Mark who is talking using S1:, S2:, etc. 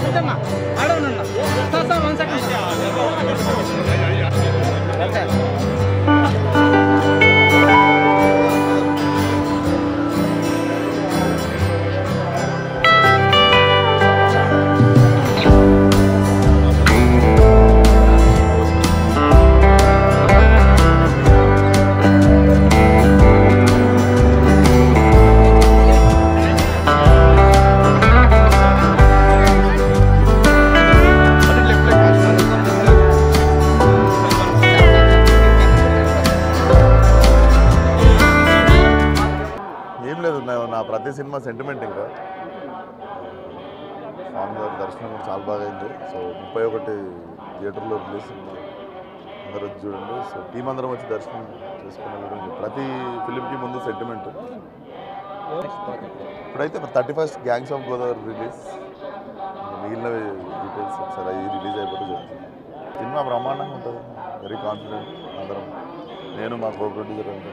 S1: అంతేమ్మా అడవునన్నా sir sir 1 second okay
S2: నా ప్రతి cinema sentiment ఇంకా స్వామి గారి దర్శనం కూడా చాలా బాగా అయింది. సో 31 థియేటర్లో రిలీజ్ సినిమా అందరూ వచ్చి చూడండి. సో టీం అందరం వచ్చి దర్శనం చేసుకుని ప్రతి ఫిలింకి ముందు సెంటిమెంట్. ఇప్పుడైతే 31st gangs of Godavari release, మిగిలిన డీటెయిల్స్ ఒకసారి అవి రిలీజ్ అయిపోతే చెప్తాను. సినిమా బ్రహ్మాండంగా ఉంటుంది, వెరీ కాన్ఫిడెంట్. అందరం నేను మా కో ప్రొడ్యూసర్ అంటే